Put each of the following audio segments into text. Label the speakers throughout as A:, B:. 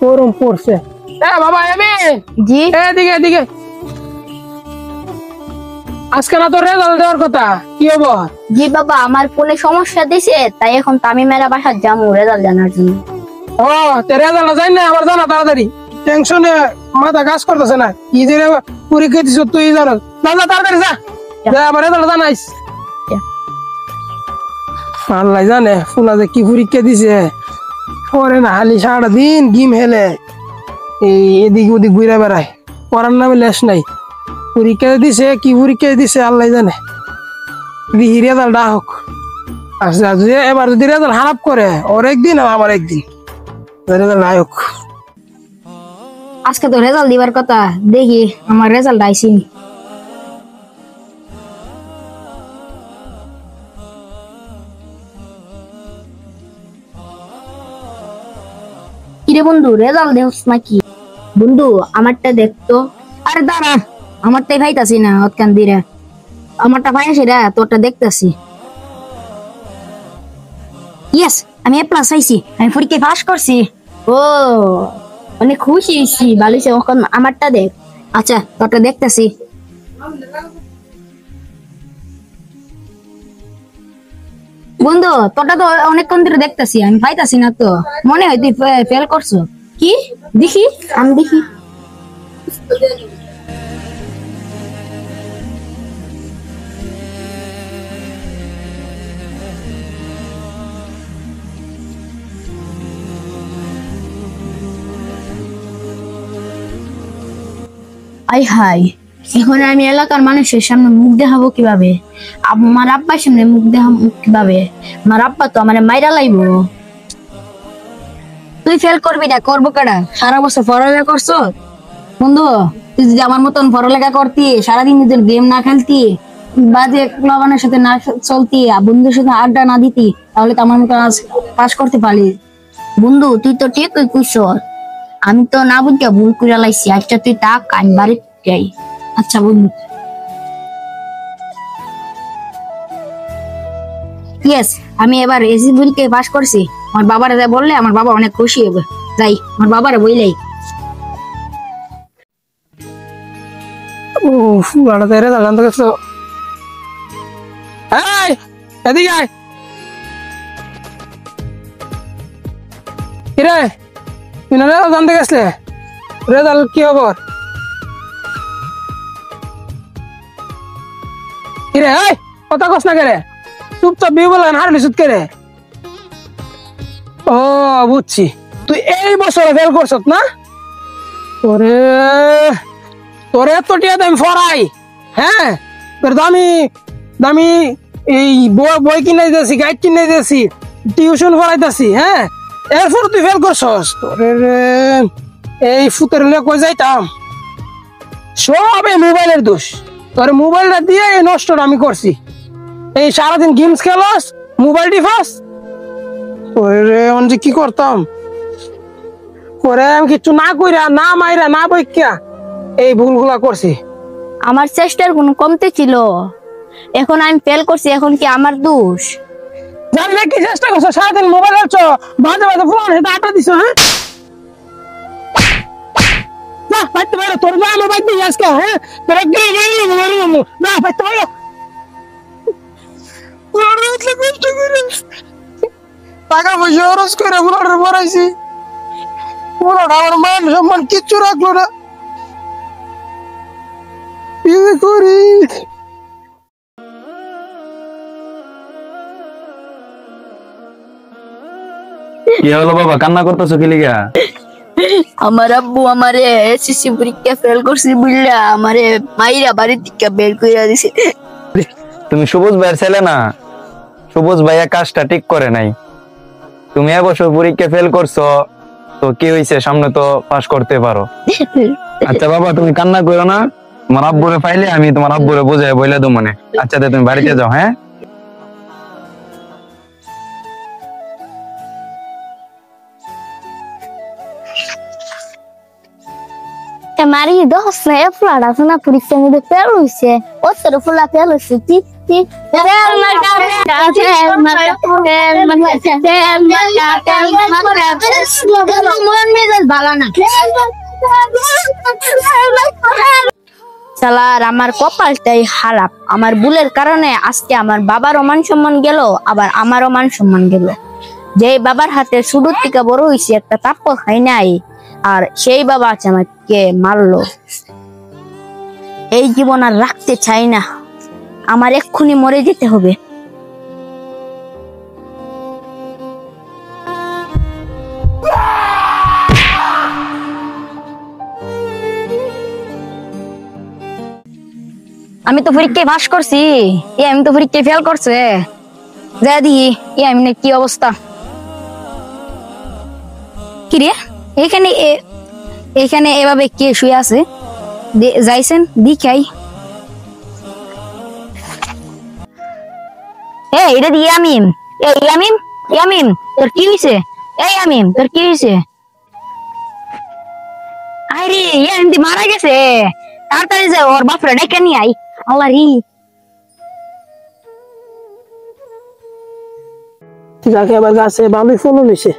A: গরম পড়ছে। বাবা
B: জি
A: এদিকে এদিকে, আজকে না তো রেজাল্ট দেওয়ার কথা, কি হবো?
B: জি বাবা, আমার ফোনে সমস্যা দিছে, তাই এখন তামিমেরা বাসার যাবো রেজাল্ট জানার জন্য।
A: ও রেজাল্ট যাই না আমার জানা তাড়াতাড়ি, টেনশনে মাথা কাজ করতেছে না। কি যে পরীক্ষা দিছ তুই জানো, না তাড়াতাড়ি যা, আমার রেজাল্ট জানাইস। আল্লাহ জানে ফুলা যে কি পরীক্ষা দিছে, পরে না হালি সারাদিন গেম খেলে, এই এদিক ওদিক ঘুরে বেড়ায়, পড়ার নামে লেস নাই। পরীক্ষা দিছে, কি পরীক্ষা দিছে আল্লাহ জানে। দিহি রেজাল্ট হোক। আচ্ছা এবার যদি রেজাল্ট খারাপ করে, ওর একদিন আর আমার একদিন, রেজাল্ট হোক।
B: আজকে তো রেজাল্ট দিবার কথা, দেখি আমার রেজাল্ট আইসিনি। কিরে বন্ধু, রেজাল্ট দেখছ নাকি? বন্ধু আমারটা দেখতো। আরে দাঁড়া, আমারটাই ভাইতাছি না অতকান দিরে, আমারটা ভাইয়াছি রে, তোরটা দেখতাছি। ইয়েস, আমি এ প্লাস আইছি, আমি পরীক্ষায় পাস করছি। ও অনেক খুশি হয়েছি, ভালো হয়েছে। এখন আমারটা দেখ। আচ্ছা তোরটা দেখতাছি। বন্ধু তোরটা তো অনেকক্ষণ ধরে দেখতাছি, আমি পাইতাছি না তো, মনে হয় তুই ফেল করছো। কি দেখি, আমি দেখি। আই হাই, এখন আমি এলাকার মানুষের সামনে মুখ দেখাবো কিভাবে? আমার আব্বার সামনে মুখ দেখাবো কিভাবে? আমার আব্বা তো আমার মাইরা লাইবো। তুই ফেল করবি না, করবো কেডা? সারা বছর পড়ালেখা করছো বন্ধু। তুই যদি আমার মতন পড়ালেখা করতি, সারাদিন নিজের গেম না খেলতি, বাজে ক্লাবানের সাথে না চলতি, বন্ধুদের সাথে আড্ডা না দিতি, তাহলে তো আমার মতন আজ পাস করতে পারলি। বন্ধু তুই তো ঠিকই কইছ, আমি তো না বুঝা ভুল করে লাইছি। আচ্ছা তুই থাক, আমি বাড়ি যাই। আচ্ছা বন্ধু। ইয়েস, আমি এবার এসি পরীক্ষায় পাস করছি। আমার বাবারা যা বললে আমার বাবা অনেক খুশি হবে। যাই আমার বাবারা বইলাই।
A: ও ফুলাটা তো রেজাল্ট জানতে গেছো। এই এদিকে আয়। কিরে তুই না রেজাল্ট জানতে গেছলে? রেজাল্ট কি খবর? কিরে এই কথা কস না কেরে? চুপচাপ বিয়ে বলেন হার নিশুত কেরে? ও বুঝছি, তুই এই বছরে ফেল করছত না? তোরে তোরে এত টিয়া দামি ফরাই, হ্যাঁ তোর দামি দামি এই বই কিনে দিয়েছি, গাইড কিনে দিয়েছি, টিউশন পড়াইতেছি, হ্যাঁ এরপর তুই ফেল করছস। তোরে এই ফুতের লিয়ে কই যাইতাম? সব এই মোবাইলের দোষ। তোর মোবাইলটা দিয়ে এই নষ্টটা আমি করছি। এই সারাদিন গেমস খেলস, মোবাইল টিপাস। ওরে অঞ্জি কি করতাম? করে আমি কিছু না কইরা, না মাইরা, না বইকা এই ভুলগুলা করছি।
B: আমার চেষ্টার কোনো কমতি ছিল? এখন আমি ফেল করছি, এখন কি আমার দোষ?
A: জানলে কি চেষ্টা করছো? সারাদিন মোবাইল আছ, বাজে বাজে ফোন হেঁটে আটা দিছো, হ্যাঁ না পাইতে পারো তোর না আমার বাইক দিয়ে আজকে, হ্যাঁ তোর একদিন না পাইতে পারো। টাকা পয়সা খরচ করে ফুলাটা পড়াইছি, ফুলাটা আমার মান সম্মান কিচ্ছু রাখলো না। কি করি?
C: কি হলো বাবা, কান্না করতেছো কি লিগা?
B: আমার আব্বু আমারে এসএসসি পরীক্ষা ফেল করছি বুঝলা, আমারে মাইরা বাড়ি থেকে বের কইরা দিছে।
C: তুমি সবুজ ভাইয়ের ছেলে না? সবুজ ভাইয়া কাজটা ঠিক করে নাই। তুমি এবছর পরীক্ষা ফেল করছো, তো কি হয়েছে, সামনে তো পাস করতে পারো। আচ্ছা বাবা তুমি কান্না করো না, তোমার আব্বুরে পাইলে আমি তোমার আব্বুরে বোঝাই বইলে দেবো মনে। আচ্ছা তুমি বাড়িতে যাও, হ্যাঁ
D: মারি দোস না ফুলাটা শোনা পরীক্ষার মধ্যে ফেল হয়েছে, ও তোর ফুলা ফেল হয়েছে,
B: শালার আমার কপালটাই খারাপ, আমার ভুলের কারণে আজকে আমার বাবারও মান সম্মান গেল, আবার আমারও মান সম্মান গেল। যে বাবার হাতে শুরুর থেকে বড় হয়েছে, একটা তাপ্প খাই নাই, আর সেই বাবা আছে আমাকে মারলো। এই জীবন আর রাখতে চাই না, আমার এক্ষুনি মরে যেতে হবে। আমি তো পরীক্ষায় পাস করছি, আমি তো পরীক্ষায় ফেল করছে। যা দিই আমি কি অবস্থা। কি রে এখানে এভাবে কে শুয়ে আছে? যাইছেন দেখাই। এটা দিয়ে ইয়ামিম, ইয়ামিম তোর কি হয়েছে? ইয়ামিম তোর কি হয়েছে? আরে ইয়ামিম মারা গেছে, তাড়াতাড়ি যা ওর বাপরে ডেকে নিয়ে আই। আল্লাহ রি
A: যাকে আবার গাছে ভালোই ফলন হয়েছে,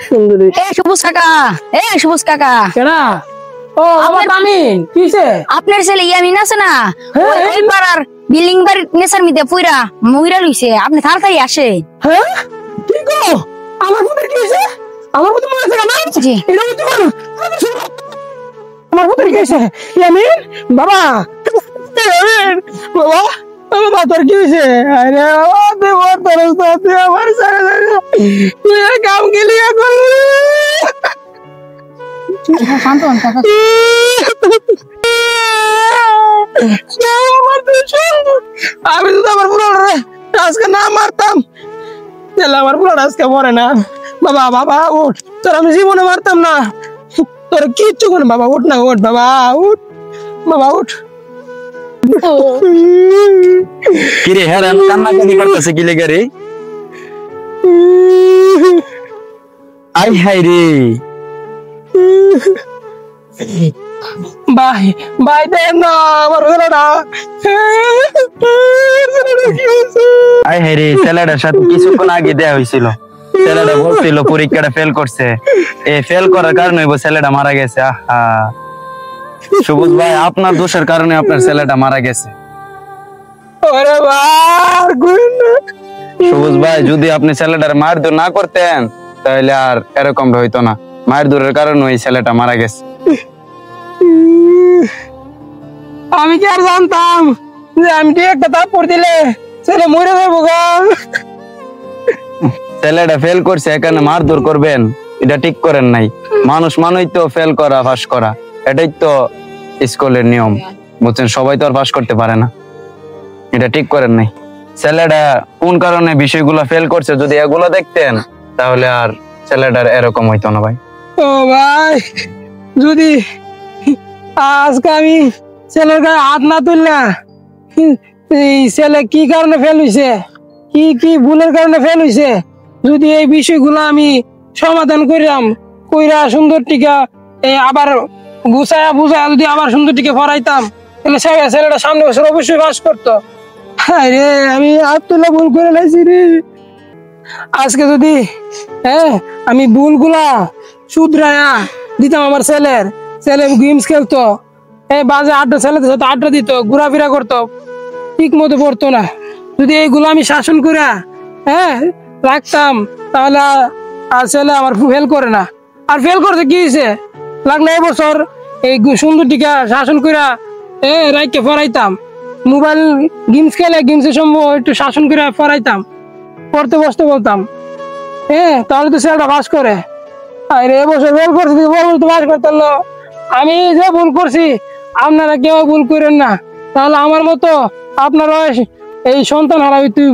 A: সুন্দর।
B: সবুজ কাকা
A: কেনা ও আমার আমিন কিসে?
B: আপনার ছেলে ইয়ামিন আছে না, ওই পাড়ার বিল্ডিং বাড়ির নেশার মিদে পুইরা মুইরা লইছে, আপনি তাড়াতাড়ি আসে।
A: হ্যাঁ কি গো, আমার পুত্র কি হইছে? আমার পুত্র মরে গেছে না?
B: জি
A: এটা হতে পারে আমার পুত্র কি হইছে? ইয়ামিন বাবা, ইয়ামিন বাবা, বাবা তোর কি হইছে? আরে বাবা দেব তোর সাথে আমার সাথে তুই কাম গেলি এখন।
B: শান্ত হন কাকা।
A: আমি তো আমার পুরো আজকে না মারতাম, তাহলে আমার পুরো আজকে মরে না। বাবা বাবা উঠ, তোর আমি জীবনে মারতাম না, তোর কিচ্ছু করে। বাবা উঠ না, উঠ বাবা উঠ, বাবা উঠ।
C: কিরে হ্যাঁ কান্নাকানি করতেছে কি লেগে রে? আই হাই রে
A: ভাই ভাই দেন না আমার ছেলেটা।
C: আই হাই রে, ছেলেটার সাথে কিছুক্ষণ আগে দেয়া হয়েছিল, ছেলেটা বলছিল পরীক্ষাটা ফেল করছে, এই ফেল করার কারণে ছেলেটা মারা গেছে। আহা সবুজ ভাই, আপনার দোষের কারণে আপনার ছেলেটা মারা গেছে।
A: ওরে ভাই
C: সবুজ ভাই, যদি আপনি ছেলেটার মারধর না করতেন তাহলে আর এরকম হইতো না, মারধরের কারণে ওই ছেলেটা মারা গেছে।
A: আমি কি আর জানতাম যে আমি কি একটা থাপ্পড় দিলে ছেলে মরে যাবো গা।
C: ছেলেটা ফেল করছে এখানে মারধর করবেন, এটা ঠিক করেন নাই। মানুষই তো ফেল করা পাস করা, এটাই তো স্কুলের নিয়ম, বুঝছেন? সবাই তো আর পাস করতে পারে না, এটা ঠিক করেন নাই। ছেলেটা কোন কারণে বিষয়গুলো ফেল করছে যদি এগুলো দেখতেন তাহলে আর ছেলেটার এরকম হইতো না ভাই।
A: ও ভাই, যদি আজকে আমি ছেলের গায়ে হাত না তুললা, এই ছেলে কি কারণে ফেল হইছে, কি কি ভুলের কারণে ফেল হইছে, যদি এই বিষয়গুলো আমি সমাধান কইরা সুন্দর টিকা আবার গুছায়া বুঝায়া যদি আবার সুন্দর টিকে ফরাইতাম, তাহলে ছেলেটা সামনে বছর অবশ্যই পাস করতো। রে আমি হাত তুলে ভুল করে লাইছি রে। আজকে যদি আমি ভুলগুলা শুধরায়া দিতাম, আমার ছেলে গেমস খেলতো, বাজে আড্ডা ছেলেদের সাথে আড্ডা দিত, ঘোরাফেরা করতো, ঠিক মতো পড়তো না, যদি এইগুলো আমি শাসন করে রাখতাম তাহলে আর ছেলে আমার ফেল করে না। আর ফেল করতে কি হয়েছে, লাগলে এবছর এই সুন্দর টিকা শাসন করে রাইকে ফরাইতাম, মোবাইল গেমস খেলে গেমসের সম্ভব একটু শাসন করে ফরাইতাম, পড়তে বসতে বলতাম, তাহলে তো ছেলেটা পাস করে। আর এবছর ফেল করছি, পাস করতে পারলো। আমি যে ভুল করছি আপনারা কেউ ভুল করেন না, তাহলে আমার মতো আপনারা এই সন্তান হারাবি তুই।